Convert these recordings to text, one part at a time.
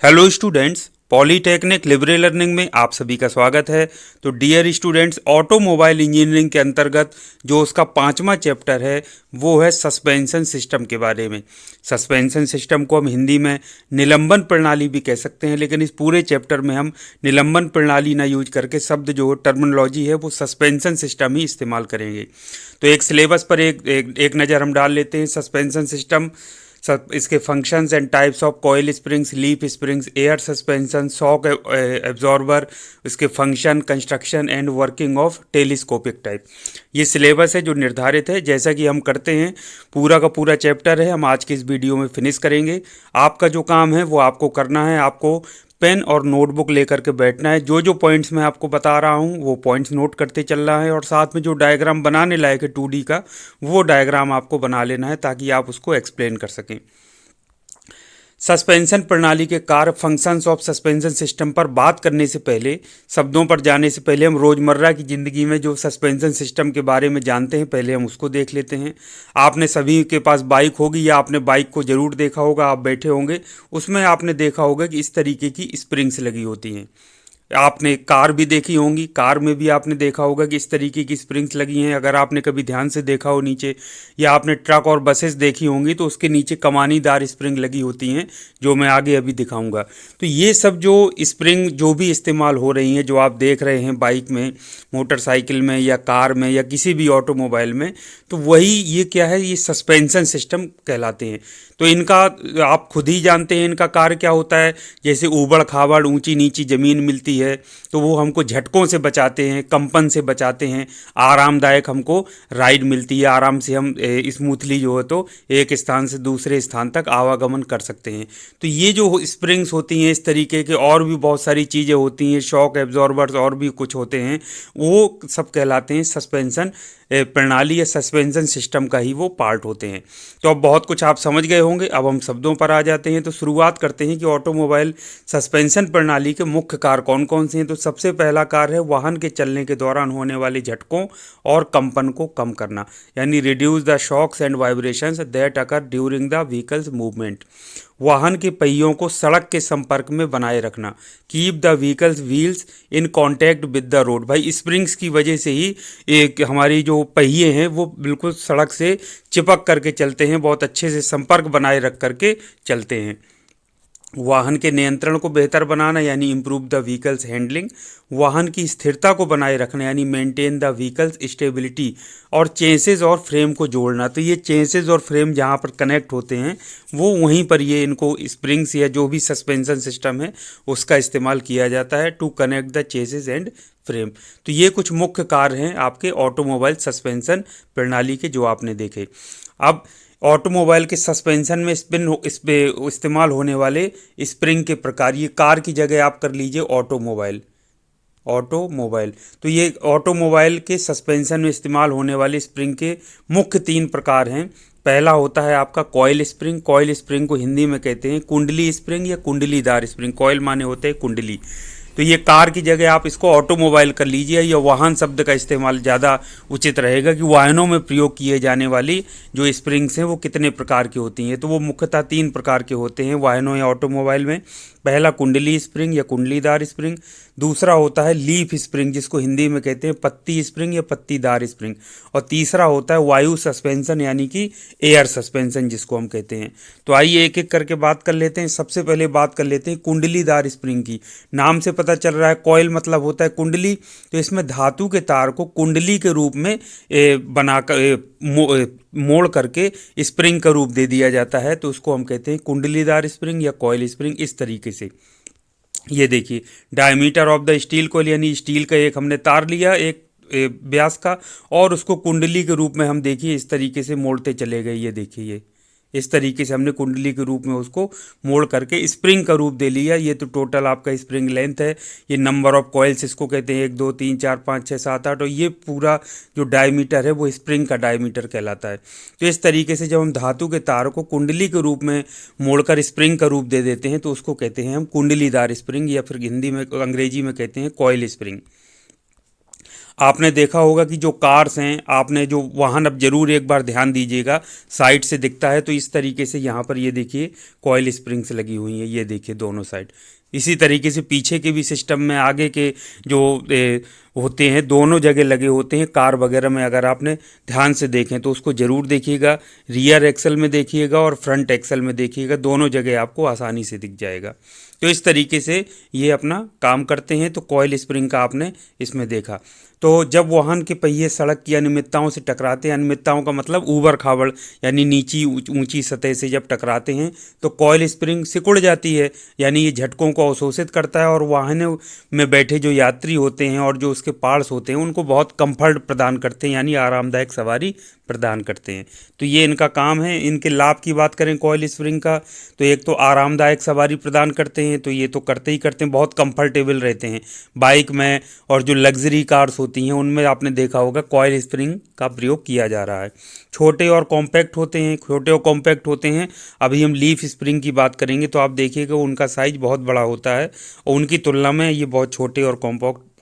Hello students, polytechnic Libre learning में आप सभी का स्वागत है। तो डियर स्टूडेंट्स, ऑटोमोबाइल इंजीनियरिंग के अंतर्गत जो उसका 5वां चैप्टर है वो है सस्पेंशन सिस्टम के बारे में। सस्पेंशन सिस्टम को हम हिंदी में निलंबन प्रणाली भी कह सकते हैं, लेकिन इस पूरे चैप्टर में हम निलंबन प्रणाली ना यूज करके शब्द जो टर्मिनोलॉजी है वो सस्पेंशन सिस्टम ही इस्तेमाल करेंगे। तो एक सिलेबस पर एक नज़र हम डाल लेते हैं। सस्पेंशन सिस्टम, सब इसके functions and types of coil springs, leaf springs, air suspension, shock absorber, इसके function, construction and working of telescopic type. ये सिलेबस है जो निर्धारित है। जैसा कि हम करते हैं, पूरा का पूरा चैप्टर है हम आज के इस वीडियो में फिनिश करेंगे। आपका जो काम है वो आपको करना है, आपको पेन और नोटबुक लेकर के बैठना है। जो जो पॉइंट्स मैं आपको बता रहा हूँ वो पॉइंट्स नोट करते चलना है, और साथ में जो डायग्राम बनाने लायक है 2D का, वो डायग्राम आपको बना लेना है ताकि आप उसको एक्सप्लेन कर सकें। सस्पेंशन प्रणाली के कार्य, फंक्शंस ऑफ सस्पेंशन सिस्टम पर बात करने से पहले, शब्दों पर जाने से पहले, हम रोज़मर्रा की ज़िंदगी में जो सस्पेंशन सिस्टम के बारे में जानते हैं पहले हम उसको देख लेते हैं। आपने सभी के पास बाइक होगी या आपने बाइक को ज़रूर देखा होगा, आप बैठे होंगे, उसमें आपने देखा होगा कि इस तरीके की स्प्रिंग्स लगी होती हैं। आपने कार भी देखी होंगी, कार में भी आपने देखा होगा कि इस तरीके की स्प्रिंग्स लगी हैं। अगर आपने कभी ध्यान से देखा हो नीचे, या आपने ट्रक और बसेस देखी होंगी तो उसके नीचे कमानीदार स्प्रिंग लगी होती हैं, जो मैं आगे अभी दिखाऊंगा। तो ये सब जो स्प्रिंग जो भी इस्तेमाल हो रही हैं, जो आप देख रहे हैं बाइक में, मोटरसाइकिल में या कार में या किसी भी ऑटोमोबाइल में, तो वही ये क्या है, ये सस्पेंशन सिस्टम कहलाते हैं। तो इनका आप खुद ही जानते हैं इनका कार्य क्या होता है। जैसे ऊबड़ खाबड़ ऊंची नीची ज़मीन मिलती है तो वो हमको झटकों से बचाते हैं, कंपन से बचाते हैं, आरामदायक हमको राइड मिलती है, आराम से हम स्मूथली जो है तो एक स्थान से दूसरे स्थान तक आवागमन कर सकते हैं। तो ये जो स्प्रिंग्स होती हैं, इस तरीके के और भी बहुत सारी चीज़ें होती हैं, शॉक एब्जॉर्बर्स और भी कुछ होते हैं, वो सब कहलाते हैं सस्पेंशन प्रणाली या सस्पेंशन सिस्टम का ही वो पार्ट होते हैं। तो अब बहुत कुछ आप समझ गए होंगे, अब हम शब्दों पर आ जाते हैं। तो शुरुआत करते हैं कि ऑटोमोबाइल सस्पेंशन प्रणाली के मुख्य कार्य कौन कौन से हैं। तो सबसे पहला कार्य है वाहन के चलने के दौरान होने वाले झटकों और कंपन को कम करना, यानी reduce the shocks and vibrations that occur during the vehicle's movement. वाहन के पहियों को सड़क के संपर्क में बनाए रखना, keep the vehicles wheels in contact with the road. भाई स्प्रिंग्स की वजह से ही एक हमारी जो पहिए हैं वो बिल्कुल सड़क से चिपक करके चलते हैं, बहुत अच्छे से संपर्क बनाए रख करके चलते हैं। वाहन के नियंत्रण को बेहतर बनाना, यानी इम्प्रूव द व्हीकल्स हैंडलिंग। वाहन की स्थिरता को बनाए रखना, यानी मेंटेन द व्हीकल्स स्टेबिलिटी। और चेसेस और फ्रेम को जोड़ना, तो ये चेसेस और फ्रेम जहाँ पर कनेक्ट होते हैं वो वहीं पर ये इनको स्प्रिंग्स या जो भी सस्पेंशन सिस्टम है उसका इस्तेमाल किया जाता है to connect the chassis and frame. तो ये कुछ मुख्य कार्य हैं आपके ऑटोमोबाइल सस्पेंशन प्रणाली के जो आपने देखे। अब ऑटोमोबाइल के सस्पेंशन में इस पे इस्तेमाल होने वाले स्प्रिंग के प्रकार, ये कार की जगह आप कर लीजिए ऑटोमोबाइल। ऑटोमोबाइल, तो ये ऑटोमोबाइल के सस्पेंशन में इस्तेमाल होने वाले स्प्रिंग के मुख्य 3 प्रकार हैं। पहला होता है आपका कॉइल स्प्रिंग। कॉइल स्प्रिंग को हिंदी में कहते हैं कुंडली स्प्रिंग या कुंडलीदार स्प्रिंग। कॉइल माने होते हैं कुंडली। तो ये कार की जगह आप इसको ऑटोमोबाइल कर लीजिए, या वाहन शब्द का इस्तेमाल ज़्यादा उचित रहेगा कि वाहनों में प्रयोग किए जाने वाली जो स्प्रिंग्स हैं वो कितने प्रकार की होती हैं। तो वो मुख्यतः 3 प्रकार के होते हैं वाहनों या ऑटोमोबाइल में। पहला कुंडली स्प्रिंग या कुंडलीदार स्प्रिंग, दूसरा होता है लीफ स्प्रिंग जिसको हिंदी में कहते हैं पत्ती स्प्रिंग या पत्तीदार स्प्रिंग, और तीसरा होता है वायु सस्पेंशन यानी कि एयर सस्पेंशन जिसको हम कहते हैं। तो आइए एक एक करके बात कर लेते हैं। सबसे पहले बात कर लेते हैं कुंडलीदार स्प्रिंग की। नाम से पता चल रहा है कॉइल मतलब होता है कुंडली, तो इसमें धातु के तार को कुंडली के रूप में बनाकर मोड़ करके स्प्रिंग का रूप दे दिया जाता है, तो उसको हम कहते हैं कुंडलीदार स्प्रिंग या कॉइल स्प्रिंग। इस तरीके से ये देखिए, diameter of the steel coil, यानी स्टील का एक हमने तार लिया एक व्यास का, और उसको कुंडली के रूप में हम देखिए इस तरीके से मोड़ते चले गए। ये देखिए, ये इस तरीके से हमने कुंडली के रूप में उसको मोड़ करके स्प्रिंग का रूप दे लिया। ये तो टोटल आपका स्प्रिंग लेंथ है। ये नंबर ऑफ कॉइल्स इसको कहते हैं, 1 2 3 4 5 6 7 8, और ये पूरा जो डायमीटर है वो स्प्रिंग का डायमीटर कहलाता है। तो इस तरीके से जब हम धातु के तार को कुंडली के रूप में मोड़कर स्प्रिंग का रूप दे देते हैं तो उसको कहते हैं हम कुंडलीदार स्प्रिंग, या फिर हिंदी में अंग्रेजी में कहते हैं कॉइल स्प्रिंग। आपने देखा होगा कि जो कार्स हैं, आपने जो वाहन, अब जरूर एक बार ध्यान दीजिएगा, साइड से दिखता है तो इस तरीके से यहाँ पर ये देखिए कॉइल स्प्रिंग्स लगी हुई हैं, ये देखिए दोनों साइड। इसी तरीके से पीछे के भी सिस्टम में आगे के जो होते हैं दोनों जगह लगे होते हैं। कार वगैरह में अगर आपने ध्यान से देखें तो उसको ज़रूर देखिएगा, रियर एक्सल में देखिएगा और फ्रंट एक्सल में देखिएगा, दोनों जगह आपको आसानी से दिख जाएगा। तो इस तरीके से ये अपना काम करते हैं। तो कॉइल स्प्रिंग का आपने इसमें देखा। तो जब वाहन के पहिए सड़क की अनियमितताओं से टकराते हैं, अनियमितताओं का मतलब ऊबड़ खाबड़ यानी नीची ऊंची सतह से जब टकराते हैं तो कॉइल स्प्रिंग सिकुड़ जाती है, यानी ये झटकों को अवशोषित करता है और वाहनों में बैठे जो यात्री होते हैं और जो उसके पार्ट्स होते हैं उनको बहुत कंफर्ट प्रदान करते हैं, यानी आरामदायक सवारी प्रदान करते हैं। तो ये इनका काम है। इनके लाभ की बात करें कॉइल स्प्रिंग का, तो एक तो आरामदायक सवारी प्रदान करते हैं, तो ये तो करते ही करते हैं, बहुत कंफर्टेबल रहते हैं बाइक में। और जो लग्जरी कार्स होती हैं उनमें आपने देखा होगा कॉइल स्प्रिंग का प्रयोग किया जा रहा है। छोटे और कॉम्पैक्ट होते हैं, छोटे और कॉम्पैक्ट होते हैं। अभी हम लीफ स्प्रिंग की बात करेंगे तो आप देखिएगा उनका साइज बहुत बड़ा होता है और उनकी तुलना में ये बहुत छोटे और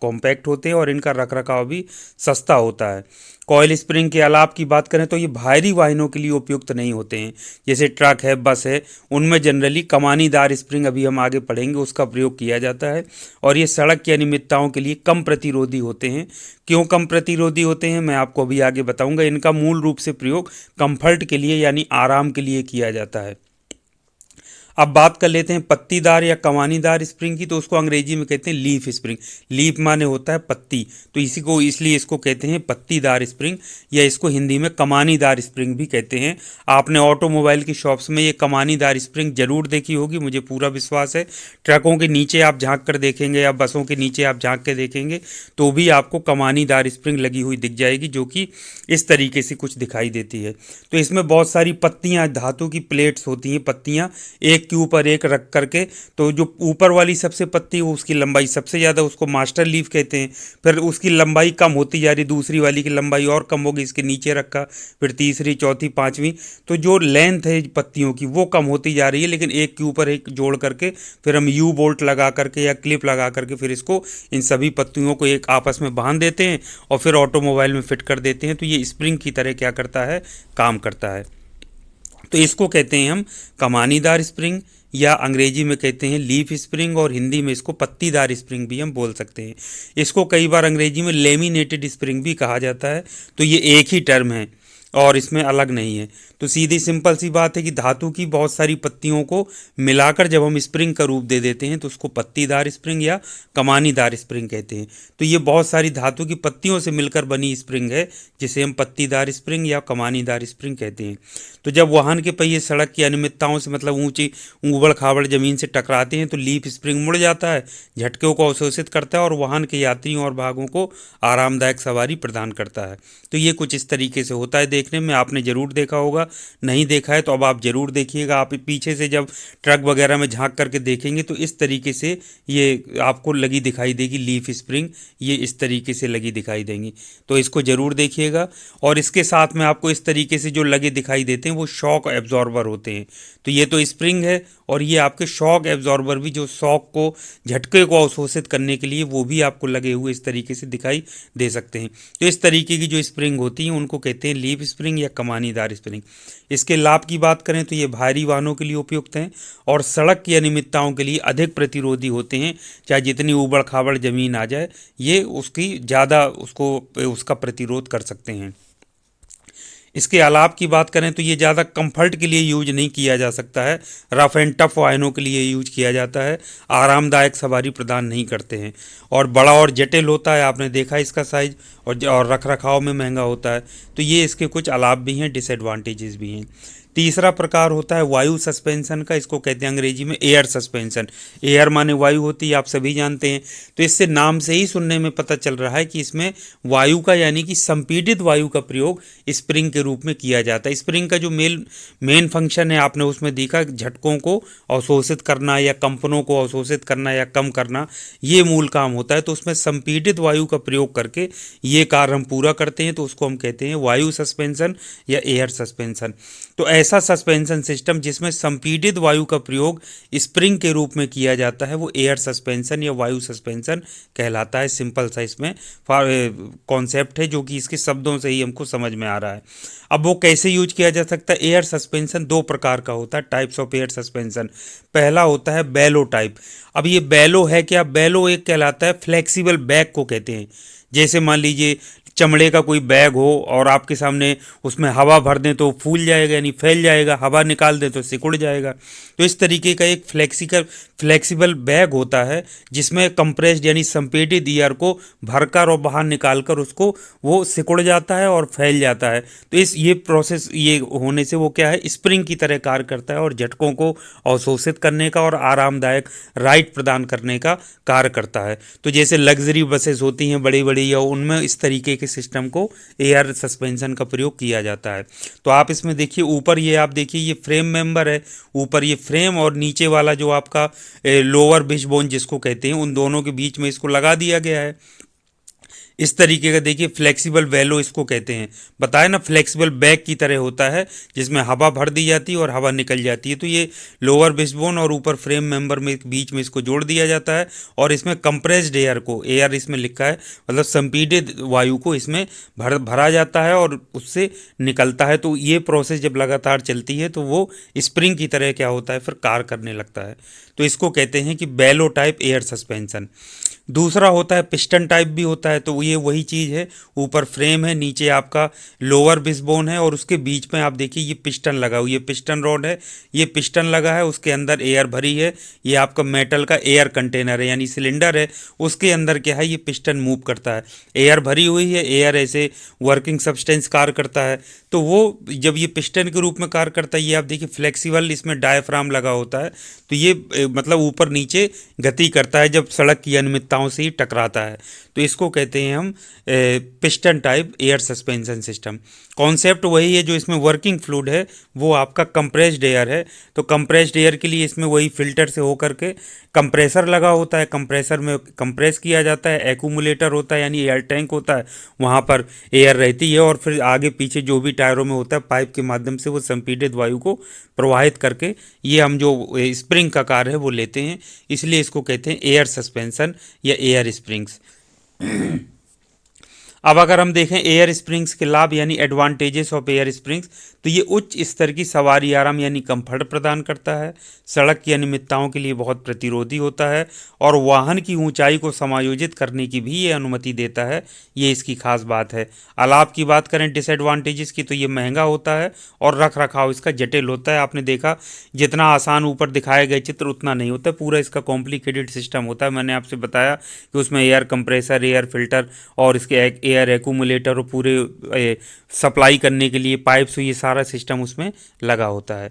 कॉम्पैक्ट होते हैं और इनका रखरखाव भी सस्ता होता है। कॉइल स्प्रिंग के अलाप की बात करें तो ये भारी वाहनों के लिए उपयुक्त नहीं होते हैं, जैसे ट्रक है, बस है, उनमें जनरली कमानीदार स्प्रिंग, अभी हम आगे पढ़ेंगे, उसका प्रयोग किया जाता है। और ये सड़क की अनियमितताओं के लिए कम प्रतिरोधी होते हैं। क्यों कम प्रतिरोधी होते हैं मैं आपको अभी आगे बताऊंगा। इनका मूल रूप से प्रयोग कंफर्ट के लिए यानी आराम के लिए किया जाता है। अब बात कर लेते हैं पत्तीदार या कमानीदार स्प्रिंग की, तो उसको अंग्रेजी में कहते हैं लीफ स्प्रिंग। लीफ माने होता है पत्ती, तो इसी को इसलिए इसको कहते हैं पत्तीदार स्प्रिंग, या इसको हिंदी में कमानीदार स्प्रिंग भी कहते हैं। आपने ऑटोमोबाइल की शॉप्स में ये कमानीदार स्प्रिंग जरूर देखी होगी, मुझे पूरा विश्वास है। ट्रकों के नीचे आप झांक कर देखेंगे या बसों के नीचे आप झांक के देखेंगे तो भी आपको कमानीदार स्प्रिंग लगी हुई दिख जाएगी, जो कि इस तरीके से कुछ दिखाई देती है। तो इसमें बहुत सारी पत्तियां, धातु की प्लेट्स होती हैं, पत्तियां एक के ऊपर एक रख करके, तो जो ऊपर वाली सबसे पत्ती है उसकी लंबाई सबसे ज़्यादा, उसको मास्टर लीफ कहते हैं। फिर उसकी लंबाई कम होती जा रही, दूसरी वाली की लंबाई और कम होगी, इसके नीचे रखा, फिर तीसरी, चौथी, पांचवी, तो जो लेंथ है पत्तियों की वो कम होती जा रही है। लेकिन एक के ऊपर एक जोड़ करके फिर हम यू बोल्ट लगा करके या क्लिप लगा करके फिर इसको, इन सभी पत्तियों को एक आपस में बांध देते हैं और फिर ऑटोमोबाइल में फिट कर देते हैं। तो ये स्प्रिंग की तरह क्या करता है, काम करता है। तो इसको कहते हैं हम कमानीदार स्प्रिंग, या अंग्रेजी में कहते हैं लीफ स्प्रिंग, और हिंदी में इसको पत्तीदार स्प्रिंग भी हम बोल सकते हैं। इसको कई बार अंग्रेजी में लेमिनेटेड स्प्रिंग भी कहा जाता है। तो ये एक ही टर्म है और इसमें अलग नहीं है। तो सीधी सिंपल सी बात है कि धातु की बहुत सारी पत्तियों को मिलाकर जब हम स्प्रिंग का रूप दे देते हैं तो उसको पत्तीदार स्प्रिंग या कमानीदार स्प्रिंग कहते हैं। तो ये बहुत सारी धातु की पत्तियों से मिलकर बनी स्प्रिंग है, जिसे हम पत्तीदार स्प्रिंग या कमानीदार स्प्रिंग कहते हैं। तो जब वाहन के पहिए सड़क की अनियमितताओं से, मतलब ऊंची ऊबड़ खाबड़ जमीन से टकराते हैं तो लीफ स्प्रिंग मुड़ जाता है, झटकों को अवशोषित करता है और वाहन के यात्रियों और भागों को आरामदायक सवारी प्रदान करता है। तो ये कुछ इस तरीके से होता है। देखने में आपने जरूर देखा होगा, नहीं देखा है तो अब आप जरूर देखिएगा। आप पीछे से जब ट्रक वगैरह में झांक करके देखेंगे तो इस तरीके से ये आपको लगी दिखाई देगी लीफ स्प्रिंग, ये इस तरीके से लगी दिखाई देंगी। तो इसको जरूर देखिएगा। और इसके साथ में आपको इस तरीके से जो लगे दिखाई देते हैं वो शॉक एब्जॉर्बर होते हैं। तो ये तो स्प्रिंग है और ये आपके शॉक एब्जॉर्बर भी, जो शॉक को, झटके को अवशोषित करने के लिए, वो भी आपको लगे हुए इस तरीके से दिखाई दे सकते हैं। तो इस तरीके की जो स्प्रिंग होती है उनको कहते हैं लीफ स्प्रिंग या कमानीदार स्प्रिंग। इसके लाभ की बात करें तो ये भारी वाहनों के लिए उपयुक्त हैं और सड़क की अनियमितताओं के लिए अधिक प्रतिरोधी होते हैं। चाहे जितनी ऊबड़ खाबड़ जमीन आ जाए, ये उसकी ज़्यादा उसका प्रतिरोध कर सकते हैं। इसके अलाप की बात करें तो ये ज़्यादा कंफर्ट के लिए यूज नहीं किया जा सकता है, रफ एंड टफ वाहनों के लिए यूज किया जाता है, आरामदायक सवारी प्रदान नहीं करते हैं और बड़ा और जटिल होता है। आपने देखा इसका साइज, और रख रखाव में महंगा होता है। तो ये इसके कुछ अलाप भी हैं, डिसएडवांटेजेस भी हैं। तीसरा प्रकार होता है वायु सस्पेंशन का, इसको कहते हैं अंग्रेजी में एयर सस्पेंशन। एयर माने वायु होती है, आप सभी जानते हैं। तो इससे नाम से ही सुनने में पता चल रहा है कि इसमें वायु का, यानी कि संपीड़ित वायु का प्रयोग स्प्रिंग के रूप में किया जाता है। स्प्रिंग का जो मेन फंक्शन है आपने उसमें देखा, झटकों को अवशोषित करना या कंपनों को अवशोषित करना या कम करना, ये मूल काम होता है। तो उसमें संपीड़ित वायु का प्रयोग करके ये कार्य हम पूरा करते हैं, तो उसको हम कहते हैं वायु सस्पेंशन या एयर सस्पेंशन। तो ऐसा सस्पेंशन सिस्टम जिसमें संपीड़ित वायु का प्रयोग स्प्रिंग के रूप में किया जाता है वो एयर सस्पेंशन या वायु सस्पेंशन कहलाता है। सिंपल सा इसमें कॉन्सेप्ट है जो कि इसके शब्दों से ही हमको समझ में आ रहा है। अब वो कैसे यूज किया जा सकता है? एयर सस्पेंशन दो प्रकार का होता है, टाइप्स ऑफ एयर सस्पेंशन। पहला होता है बेलो टाइप। अब ये बेलो है क्या? बेलो एक कहलाता है फ्लेक्सिबल बैग को कहते हैं। जैसे मान लीजिए चमड़े का कोई बैग हो और आपके सामने उसमें हवा भर दें तो फूल जाएगा, यानी फैल जाएगा, हवा निकाल दें तो सिकुड़ जाएगा। तो इस तरीके का एक फ्लेक्सिबल बैग होता है जिसमें कंप्रेस्ड यानी संपीड़ित एयर को भरकर और बाहर निकालकर उसको वो सिकुड़ जाता है और फैल जाता है। तो ये प्रोसेस ये होने से वो क्या है, स्प्रिंग की तरह कार्य करता है और झटकों को अवशोषित करने का और आरामदायक राइड प्रदान करने का कार्य करता है। तो जैसे लग्जरी बसेस होती हैं बड़ी बड़ी, या उनमें इस तरीके के सिस्टम को एयर सस्पेंशन का प्रयोग किया जाता है। तो आप इसमें देखिए ऊपर ये आप देखिए ये फ्रेम मेंबर है, ऊपर ये फ्रेम और नीचे वाला जो आपका लोअर बिच बोन जिसको कहते हैं, उन दोनों के बीच में इसको लगा दिया गया है। इस तरीके का देखिए फ्लेक्सिबल वेलो इसको कहते हैं। बताया ना, फ्लेक्सिबल बैग की तरह होता है जिसमें हवा भर दी जाती है और हवा निकल जाती है। तो ये लोअर बिस्बोन और ऊपर फ्रेम मेंबर में बीच में इसको जोड़ दिया जाता है और इसमें कंप्रेस्ड एयर को, एयर इसमें लिखा है मतलब संपीड़ित वायु को इसमें भरा जाता है और उससे निकलता है। तो ये प्रोसेस जब लगातार चलती है तो वो स्प्रिंग की तरह क्या होता है, फिर कार्य करने लगता है। तो इसको कहते हैं कि बेलो टाइप एयर सस्पेंशन। दूसरा होता है पिस्टन टाइप भी होता है। तो ये वही चीज़ है, ऊपर फ्रेम है, नीचे आपका लोअर बिस्बोन है और उसके बीच में आप देखिए ये पिस्टन लगा हुआ, ये पिस्टन रॉड है, ये पिस्टन लगा है, उसके अंदर एयर भरी है। ये आपका मेटल का एयर कंटेनर है यानी सिलेंडर है, उसके अंदर क्या है, ये पिस्टन मूव करता है, एयर भरी हुई है, एयर ऐसे वर्किंग सब्सटेंस कार्य करता है। तो वो जब ये पिस्टन के रूप में कार्य करता है, ये आप देखिए फ्लेक्सिबल इसमें डायफ्राम लगा होता है। तो ये मतलब ऊपर नीचे गति करता है जब सड़क की अनियमितताओं से ही टकराता है। तो इसको कहते हैं हम piston type air suspension system. Concept वही है, जो इसमें वर्किंग फ्लूइड है वो आपका कंप्रेस्ड एयर है। तो कंप्रेस्ड एयर के लिए इसमें वही फिल्टर से होकर के कंप्रेसर लगा होता है, कंप्रेसर में कंप्रेस किया जाता है, एक्यूमुलेटर होता है यानी एयर टैंक होता है, वहाँ पर एयर रहती है और फिर आगे पीछे जो भी टायरों में होता है पाइप के माध्यम से वो संपीड़ित वायु को प्रवाहित करके ये हम जो स्प्रिंग का कार्य है वो लेते हैं। इसलिए इसको कहते हैं एयर सस्पेंशन या एयर स्प्रिंग्स। अब अगर हम देखें एयर स्प्रिंग्स के लाभ यानी एडवांटेजेस ऑफ एयर स्प्रिंग्स, तो ये उच्च स्तर की सवारी आराम यानी कंफर्ट प्रदान करता है, सड़क की अनियमितताओं के लिए बहुत प्रतिरोधी होता है और वाहन की ऊंचाई को समायोजित करने की भी ये अनुमति देता है। ये इसकी खास बात है। अलाभ की बात करें डिसएडवांटेजेस की, तो ये महंगा होता है और रख रखाव इसका जटिल होता है। आपने देखा जितना आसान ऊपर दिखाए गए चित्र उतना नहीं होता, पूरा इसका कॉम्प्लिकेटेड सिस्टम होता है। मैंने आपसे बताया कि उसमें एयर कंप्रेसर, एयर फिल्टर और इसके एयर एक्यूमुलेटर और पूरे सप्लाई करने के लिए पाइप्स, ये सारा सिस्टम उसमें लगा होता है।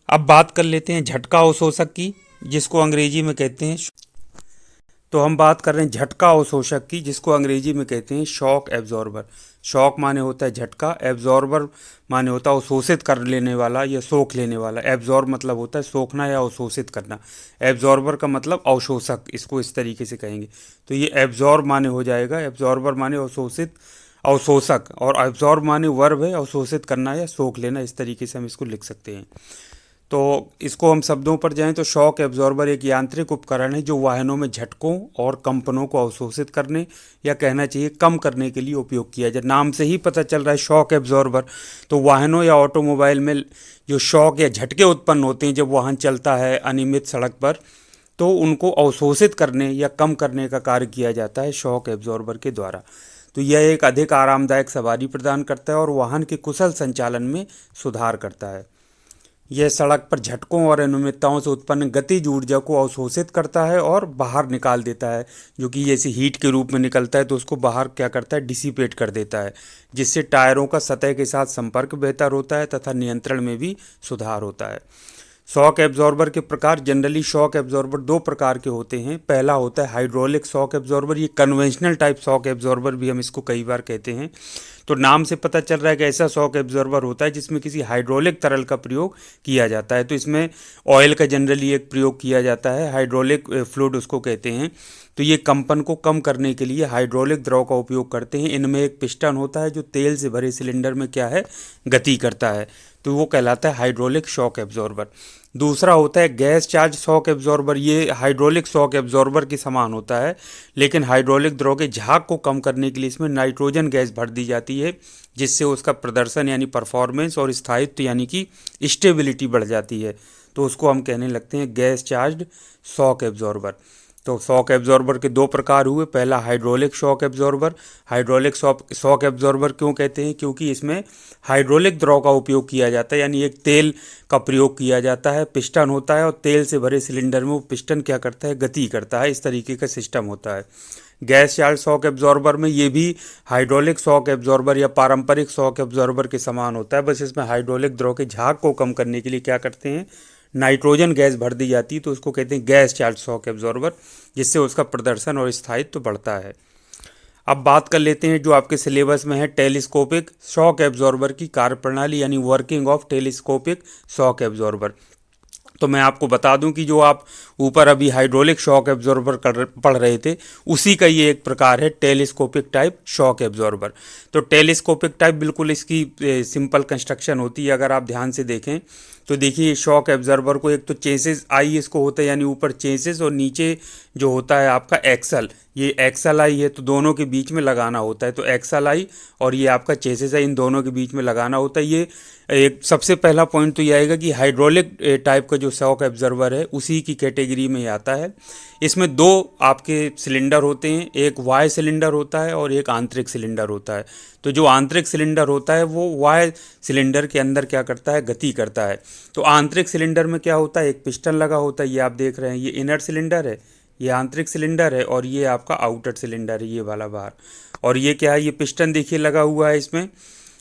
अब बात कर लेते हैं झटका अवशोषक की, जिसको अंग्रेजी में कहते हैं, तो हम बात कर रहे हैं झटका अवशोषक की, जिसको अंग्रेजी में कहते हैं शॉक एब्जॉर्बर। शॉक माने होता है झटका, एब्जॉर्बर माने होता है अवशोषित कर लेने वाला या सोख लेने वाला। एब्जॉर्ब मतलब होता है सोखना या अवशोषित करना, एब्जॉर्बर का मतलब अवशोषक, इसको इस तरीके से कहेंगे। तो ये एब्जॉर्ब माने हो जाएगा, एब्जॉर्बर माने अवशोषित, अवशोषक, और एब्जॉर्ब माने वर्ब है अवशोषित करना या सोख लेना, इस तरीके से हम इसको लिख सकते हैं। तो इसको हम शब्दों पर जाएं तो शॉक एब्जॉर्बर एक यांत्रिक उपकरण है जो वाहनों में झटकों और कंपनों को अवशोषित करने या कहना चाहिए कम करने के लिए उपयोग किया जाए। नाम से ही पता चल रहा है शॉक एब्जॉर्बर। तो वाहनों या ऑटोमोबाइल में जो शॉक या झटके उत्पन्न होते हैं जब वाहन चलता है अनियमित सड़क पर, तो उनको अवशोषित करने या कम करने का कार्य किया जाता है शॉक एब्जॉर्बर के द्वारा। तो यह एक अधिक आरामदायक सवारी प्रदान करता है और वाहन के कुशल संचालन में सुधार करता है। यह सड़क पर झटकों और अनियमितताओं से उत्पन्न गतिज ऊर्जा को अवशोषित करता है और बाहर निकाल देता है, जो कि जैसे हीट के रूप में निकलता है तो उसको बाहर क्या करता है, डिसिपेट कर देता है, जिससे टायरों का सतह के साथ संपर्क बेहतर होता है तथा नियंत्रण में भी सुधार होता है। शॉक एब्जॉर्बर के प्रकार, जनरली शॉक एब्जॉर्बर दो प्रकार के होते हैं। पहला होता है हाइड्रोलिक शॉक एब्जॉर्बर, ये कन्वेंशनल टाइप शॉक एब्जॉर्बर भी हम इसको कई बार कहते हैं। तो नाम से पता चल रहा है कि ऐसा शॉक एब्जॉर्बर होता है जिसमें किसी हाइड्रोलिक तरल का प्रयोग किया जाता है। तो इसमें ऑयल का जनरली एक प्रयोग किया जाता है, हाइड्रोलिक फ्लूइड उसको कहते हैं। तो ये कंपन को कम करने के लिए हाइड्रोलिक द्रव का उपयोग करते हैं। इनमें एक पिस्टन होता है जो तेल से भरे सिलेंडर में क्या है, गति करता है, तो वो कहलाता है हाइड्रोलिक शॉक एब्जॉर्बर। दूसरा होता है गैस चार्ज शॉक एब्जॉर्बर। ये हाइड्रोलिक शॉक एब्जॉर्बर के समान होता है, लेकिन हाइड्रोलिक द्रव के झाग को कम करने के लिए इसमें नाइट्रोजन गैस भर दी जाती है, जिससे उसका प्रदर्शन यानी परफॉर्मेंस और स्थायित्व यानी कि स्टेबिलिटी बढ़ जाती है। तो उसको हम कहने लगते हैं गैस चार्ज शॉक एब्जॉर्बर। तो शॉक एब्जॉर्बर के दो प्रकार हुए। पहला hydraulic shock absorber. Hydraulic shock absorber क्यों कहते हैं? क्योंकि इसमें हाइड्रोलिक द्रव का उपयोग किया जाता है, यानी एक तेल का प्रयोग किया जाता है, पिस्टन होता है और तेल से भरे सिलेंडर में वो पिस्टन क्या करता है, गति करता है। इस तरीके का सिस्टम होता है। गैस चार्ज शॉक एब्जॉर्बर में ये भी हाइड्रोलिक शॉक एब्जॉर्बर या पारंपरिक शॉक एब्जॉर्बर के समान होता है, बस इसमें हाइड्रोलिक द्रव के झाग को कम करने के लिए क्या करते हैं, नाइट्रोजन गैस भर दी जाती है। तो उसको कहते हैं गैस चार्ज शॉक एब्जॉर्बर, जिससे उसका प्रदर्शन और स्थायित्व तो बढ़ता है। अब बात कर लेते हैं जो आपके सिलेबस में है, टेलीस्कोपिक शॉक एब्जॉर्बर की कार्यप्रणाली यानी working of telescopic shock absorber. तो मैं आपको बता दूं कि जो आप ऊपर अभी हाइड्रोलिक शॉक एब्जॉर्बर पढ़ रहे थे, उसी का ये एक प्रकार है टेलीस्कोपिक टाइप शॉक एब्जॉर्बर। तो टेलीस्कोपिक टाइप बिल्कुल इसकी सिंपल कंस्ट्रक्शन होती है। अगर आप ध्यान से देखें तो देखिए शॉक एब्जॉर्बर को एक तो चेसिस आई इसको होता है, यानी ऊपर चेसिस और नीचे जो होता है आपका एक्सल, ये एक्सल आई है तो दोनों के बीच में लगाना होता है। तो एक्सल आई और ये आपका चेसिस है, इन दोनों के बीच में लगाना होता है। ये एक सबसे पहला पॉइंट तो ये आएगा कि हाइड्रोलिक टाइप का जो शॉक एब्जॉर्बर है उसी की कैटेगरी में आता है। इसमें दो आपके सिलेंडर होते हैं, एक वाय सिलेंडर होता है और एक आंतरिक सिलेंडर होता है। तो जो आंतरिक सिलेंडर होता है वो वाय सिलेंडर के अंदर क्या करता है, गति करता है। तो आंतरिक सिलेंडर में क्या होता है, एक पिस्टन लगा होता है, ये आप देख रहे हैं, ये इनर सिलेंडर है, ये आंतरिक सिलेंडर है और ये आपका आउटर सिलेंडर है, ये वाला बाहर। और ये क्या है, ये पिस्टन देखिए लगा हुआ है इसमें।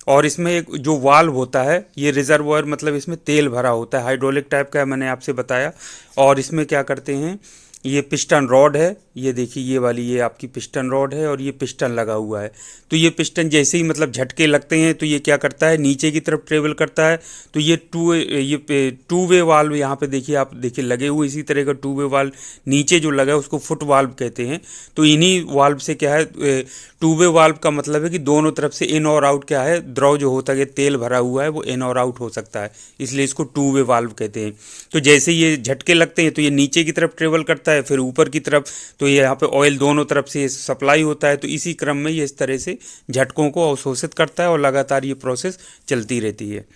और इसमें एक जो वाल्व होता है, ये रिजर्वॉयर मतलब इसमें तेल भरा होता है, हाइड्रोलिक टाइप का है, मैंने आपसे बताया। और इसमें क्या करते हैं, ये पिस्टन रॉड है, ये देखिए ये वाली ये आपकी पिस्टन रॉड है और ये पिस्टन लगा हुआ है। तो ये पिस्टन जैसे ही मतलब झटके लगते हैं तो ये क्या करता है, नीचे की तरफ ट्रेवल करता है। तो ये टू वे वाल्व यहाँ पे देखिए, आप देखिए लगे हुए इसी तरह का टू वे वाल्व नीचे जो लगा है उसको फुट वाल्व कहते हैं। तो इन्हीं वाल्व से क्या है, टू वे वाल्व का मतलब है कि दोनों तरफ से इन और आउट क्या है, द्रव जो होता है, तेल भरा हुआ है वो इन और आउट हो सकता है, इसलिए इसको टू वे वाल्व कहते हैं। तो जैसे ये झटके लगते हैं तो ये नीचे की तरफ ट्रेवल करता है, फिर ऊपर की तरफ, तो ये यहाँ पे ऑयल दोनों तरफ से सप्लाई होता है। तो इसी क्रम में ये इस तरह से झटकों को अवशोषित करता है और लगातार ये प्रोसेस चलती रहती है।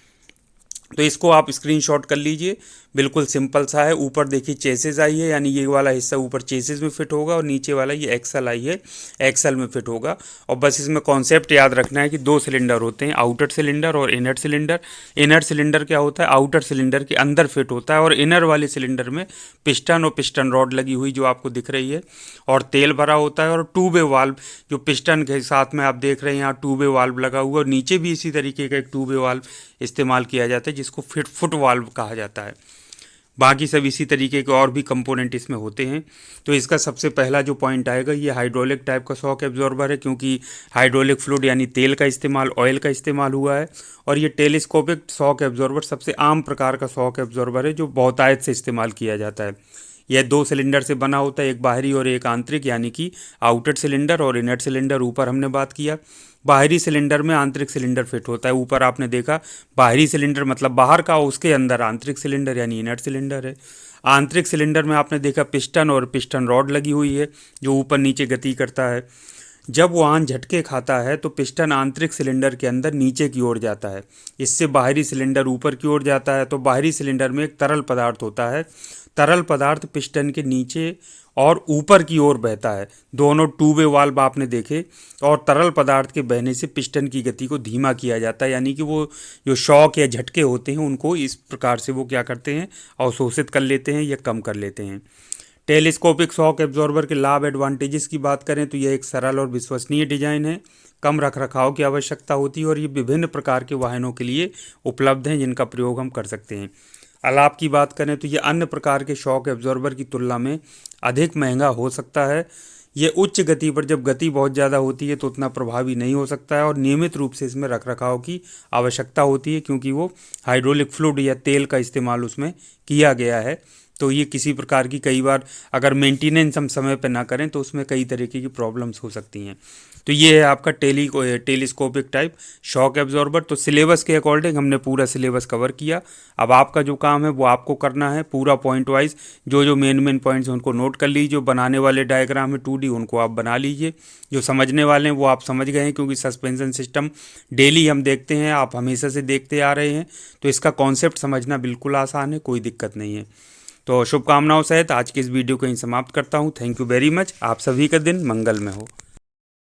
तो इसको आप स्क्रीनशॉट कर लीजिए, बिल्कुल सिंपल सा है। ऊपर देखिए चेसिस आई है, यानी ये वाला हिस्सा ऊपर चेसिस में फिट होगा और नीचे वाला ये एक्सल आई है, एक्सल में फिट होगा। और बस इसमें कॉन्सेप्ट याद रखना है कि दो सिलेंडर होते हैं, आउटर सिलेंडर और इनर सिलेंडर। इनर सिलेंडर क्या होता है, आउटर सिलेंडर के अंदर फिट होता है और इनर वाले सिलेंडर में पिस्टन और पिस्टन रॉड लगी हुई जो आपको दिख रही है और तेल भरा होता है। और टू वे वाल्व जो पिस्टन के साथ में आप देख रहे हैं, यहाँ टू वे वाल्व लगा हुआ है और नीचे भी इसी तरीके का एक टू वे वाल्व इस्तेमाल किया जाता है जिसको फुट वाल्व कहा जाता है। बाकी सब इसी तरीके के और भी कंपोनेंट इसमें होते हैं। तो इसका सबसे पहला जो पॉइंट आएगा, ये हाइड्रोलिक टाइप का शॉक एब्जॉर्बर है, क्योंकि हाइड्रोलिक फ्लूइड यानी तेल का इस्तेमाल, ऑयल का इस्तेमाल हुआ है। और ये टेलीस्कोपिक शॉक एब्जॉर्बर सबसे आम प्रकार का शॉक एब्जॉर्बर है जो बहुतायत से इस्तेमाल किया जाता है। यह दो सिलेंडर से बना होता है, एक बाहरी और एक आंतरिक, यानी कि आउटर सिलेंडर और इनर सिलेंडर ऊपर हमने बात किया। बाहरी सिलेंडर में आंतरिक सिलेंडर फिट होता है, ऊपर आपने देखा बाहरी सिलेंडर मतलब बाहर का, उसके अंदर आंतरिक सिलेंडर यानी इनर सिलेंडर है। आंतरिक सिलेंडर में आपने देखा पिस्टन और पिस्टन रॉड लगी हुई है जो ऊपर नीचे गति करता है। जब वाहन झटके खाता है तो पिस्टन आंतरिक सिलेंडर के अंदर नीचे की ओर जाता है, इससे बाहरी सिलेंडर ऊपर की ओर जाता है। तो बाहरी सिलेंडर में एक तरल पदार्थ होता है, तरल पदार्थ पिस्टन के नीचे और ऊपर की ओर बहता है। दोनों टू वे वाल्व आपने देखे, और तरल पदार्थ के बहने से पिस्टन की गति को धीमा किया जाता है, यानी कि वो जो शॉक या झटके होते हैं उनको इस प्रकार से वो क्या करते हैं, अवशोषित कर लेते हैं या कम कर लेते हैं। टेलीस्कोपिक शॉक एब्जॉर्बर के लाभ एडवांटेजेस की बात करें तो यह एक सरल और विश्वसनीय डिजाइन है, कम रखरखाव की आवश्यकता होती है और ये विभिन्न प्रकार के वाहनों के लिए उपलब्ध हैं जिनका प्रयोग हम कर सकते हैं। अलाप की बात करें तो ये अन्य प्रकार के शॉक एब्जॉर्बर की तुलना में अधिक महंगा हो सकता है। ये उच्च गति पर, जब गति बहुत ज़्यादा होती है तो उतना प्रभावी नहीं हो सकता है और नियमित रूप से इसमें रखरखाव की आवश्यकता होती है, क्योंकि वो हाइड्रोलिक फ्लूइड या तेल का इस्तेमाल उसमें किया गया है। तो ये किसी प्रकार की, कई बार अगर मेंटेनेंस हम समय पर ना करें तो उसमें कई तरीके की प्रॉब्लम्स हो सकती हैं। तो ये है आपका टेलीस्कोपिक टाइप शॉक एब्जॉर्बर। तो सिलेबस के अकॉर्डिंग हमने पूरा सिलेबस कवर किया। अब आपका जो काम है वो आपको करना है पूरा पॉइंट वाइज, जो जो मेन पॉइंट्स हैं उनको नोट कर लीजिए। जो बनाने वाले डायग्राम है 2D उनको आप बना लीजिए। जो समझने वाले हैं वो आप समझ गए हैं, क्योंकि सस्पेंशन सिस्टम डेली हम देखते हैं, आप हमेशा से देखते आ रहे हैं। तो इसका कॉन्सेप्ट समझना बिल्कुल आसान है, कोई दिक्कत नहीं है। तो शुभकामनाओं सहित आज की इस वीडियो को यहीं समाप्त करता हूँ। Thank you very much. आप सभी का दिन मंगल में हो।